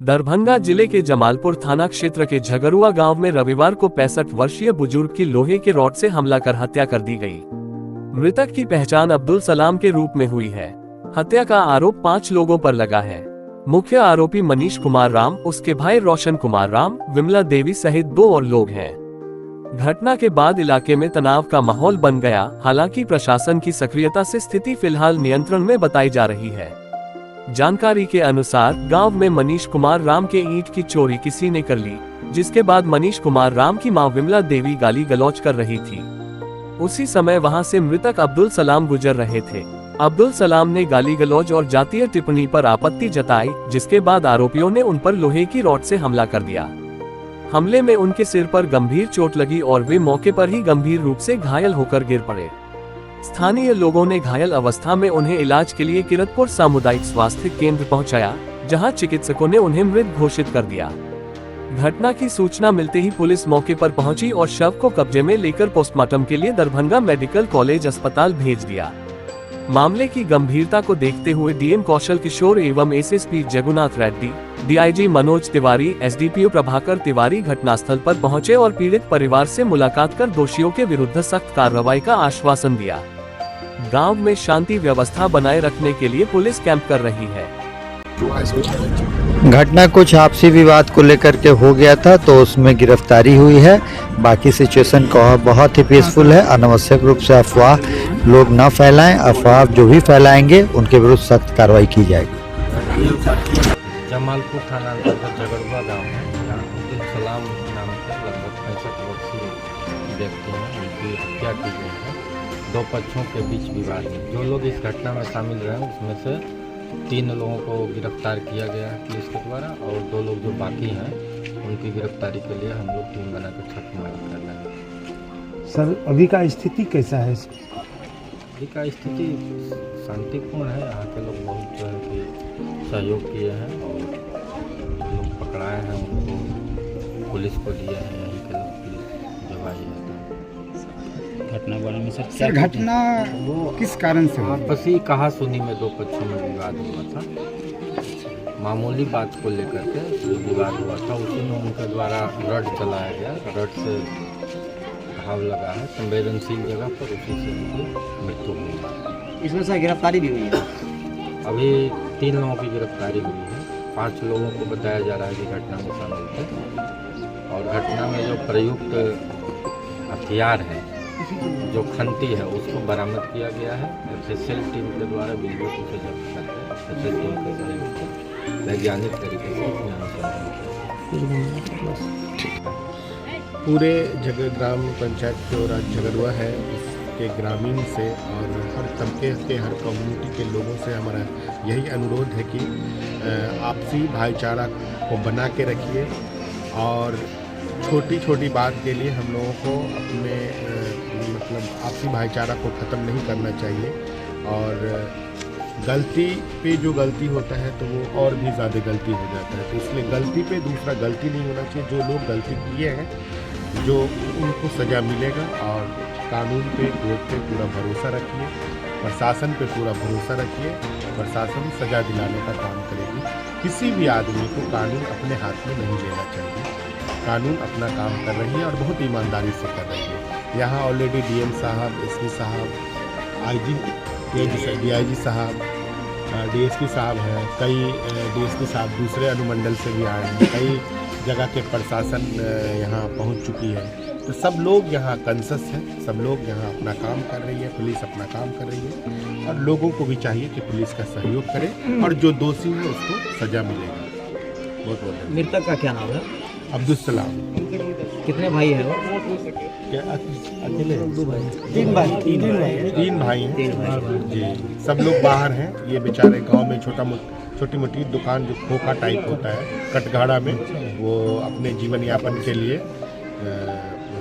दरभंगा जिले के जमालपुर थाना क्षेत्र के झगरुआ गांव में रविवार को 65 वर्षीय बुजुर्ग की लोहे के रॉड से हमला कर हत्या कर दी गई। मृतक की पहचान अब्दुल सलाम के रूप में हुई है। हत्या का आरोप 5 लोगों पर लगा है। मुख्य आरोपी मनीष कुमार राम, उसके भाई रोशन कुमार राम, विमला देवी सहित 2 और लोग हैं। घटना के बाद इलाके में तनाव का माहौल बन गया। हालांकि प्रशासन की सक्रियता से स्थिति फिलहाल नियंत्रण में बताई जा रही है। जानकारी के अनुसार गांव में मनीष कुमार राम के ईंट की चोरी किसी ने कर ली, जिसके बाद मनीष कुमार राम की मां विमला देवी गाली गलौज कर रही थी। उसी समय वहां से मृतक अब्दुल सलाम गुजर रहे थे। अब्दुल सलाम ने गाली गलौज और जातीय टिप्पणी पर आपत्ति जताई, जिसके बाद आरोपियों ने उन पर लोहे की रॉड से हमला कर दिया। हमले में उनके सिर पर गंभीर चोट लगी और वे मौके पर ही गंभीर रूप से घायल होकर गिर पड़े। स्थानीय लोगों ने घायल अवस्था में उन्हें इलाज के लिए किरतपुर सामुदायिक स्वास्थ्य केंद्र पहुंचाया, जहां चिकित्सकों ने उन्हें मृत घोषित कर दिया। घटना की सूचना मिलते ही पुलिस मौके पर पहुंची और शव को कब्जे में लेकर पोस्टमार्टम के लिए दरभंगा मेडिकल कॉलेज अस्पताल भेज दिया। मामले की गंभीरता को देखते हुए डीएम कौशल किशोर एवं SSP Jagunath Reddy, DIG Manoj Tiwari, SDPO Prabhakar Tiwari घटनास्थल पर पहुंचे और पीड़ित परिवार से मुलाकात कर दोषियों के विरुद्ध सख्त कार्रवाई का आश्वासन दिया। गांव में शांति व्यवस्था बनाए रखने के लिए पुलिस कैंप कर रही है। घटना कुछ आपसी विवाद को लेकर के हो गया था, तो उसमें गिरफ्तारी हुई है। बाकी सिचुएशन बहुत ही पीसफुल है। अनावश्यक रूप से अफवाह लोग न फैलाएं। अफवाह जो भी फैलाएंगे उनके विरुद्ध सख्त कार्रवाई की जाएगी। जमालपुर थाना अंतर्गत झगरुआ गांव है, जहाँ अब्दुल सलाम नाम के लगभग 65 वर्षीय व्यक्ति हैं, उनकी हत्या की गई है। 2 पक्षों के बीच विवाद है। जो लोग इस घटना में शामिल रहे उसमें से 3 लोगों को गिरफ्तार किया गया है पुलिस के द्वारा, और 2 लोग जो बाकी हैं उनकी गिरफ्तारी के लिए हम लोग टीम बनाकर छापेमारी कर रहे हैं। सर, अभी का स्थिति कैसा है? अभी का स्थिति शांतिपूर्ण है। यहाँ के लोग बहुत जो है कि सहयोग किए हैं और लोग पकड़ाए हैं, उनको पुलिस को दिए हैं। यहीं के लोग पुलिस जब आई है। घटना बारे में सर घटना वो किस कारण से हुआ? आपस ही कहा सुनी में 2 पक्षों में विवाद हुआ था। मामूली बात को लेकर के विवाद हुआ था। उसी में उनके द्वारा रड चलाया गया, रड से घाव लगा है संवेदनशील जगह पर, उसी से उनकी मृत्यु हुई है। इसमें से गिरफ्तारी भी हुई है। अभी 3 लोगों की गिरफ्तारी हुई है। 5 लोगों को बताया जा रहा है कि घटना में शामिल थे, और घटना में जो प्रयुक्त हथियार है, जो खंती है, उसको बरामद किया गया है। एफएसएल टीम के द्वारा वीडियो को जब्त करके एफएसएल टीम के सहयोग से वैज्ञानिक तरीके से पूरे ग्राम पंचायत जो झगरुआ है उसके ग्रामीण से और हर तबके के, हर कम्युनिटी के लोगों से हमारा यही अनुरोध है कि आपसी भाईचारा को बना के रखिए, और छोटी छोटी बात के लिए हम लोगों को अपने आपसी भाईचारा को ख़त्म नहीं करना चाहिए। और गलती पे जो गलती होता है तो वो और भी ज़्यादा गलती हो जाता है, तो इसलिए गलती पे दूसरा गलती नहीं होना चाहिए। जो लोग गलती किए हैं, जो उनको सज़ा मिलेगा। और कानून पे, कोर्ट पे पूरा भरोसा रखिए, प्रशासन पे पूरा भरोसा रखिए। प्रशासन सज़ा दिलाने का काम करेगी। किसी भी आदमी को कानून अपने हाथ में नहीं लेना चाहिए। कानून अपना काम कर रही है और बहुत ईमानदारी से कर रही है। यहाँ ऑलरेडी डीएम साहब, एसपी साहब, आईजी, डीआईजी साहब, डीएसपी साहब हैं, कई डीएसपी साहब दूसरे अनुमंडल से भी आए हैं, कई जगह के प्रशासन यहाँ पहुँच चुकी है। तो सब लोग यहाँ कंसस हैं, सब लोग यहाँ अपना काम कर रही है, पुलिस अपना काम कर रही है, और लोगों को भी चाहिए कि पुलिस का सहयोग करें, और जो दोषी है उसको सज़ा मिलेगी। बहुत बहुत। मृतक का क्या नाम है? अब्दुल सलाम। कितने भाई हैं वो? क्या अकेले? 2 भाई। 3 भाई हैं जी। सब लोग बाहर हैं। ये बेचारे गांव में छोटी मोटी दुकान, जो खोखा टाइप होता है कटघाड़ा में, वो अपने जीवन यापन के लिए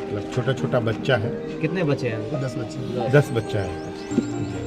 मतलब छोटा बच्चा है। कितने बच्चे हैं? 10 बच्चे हैं।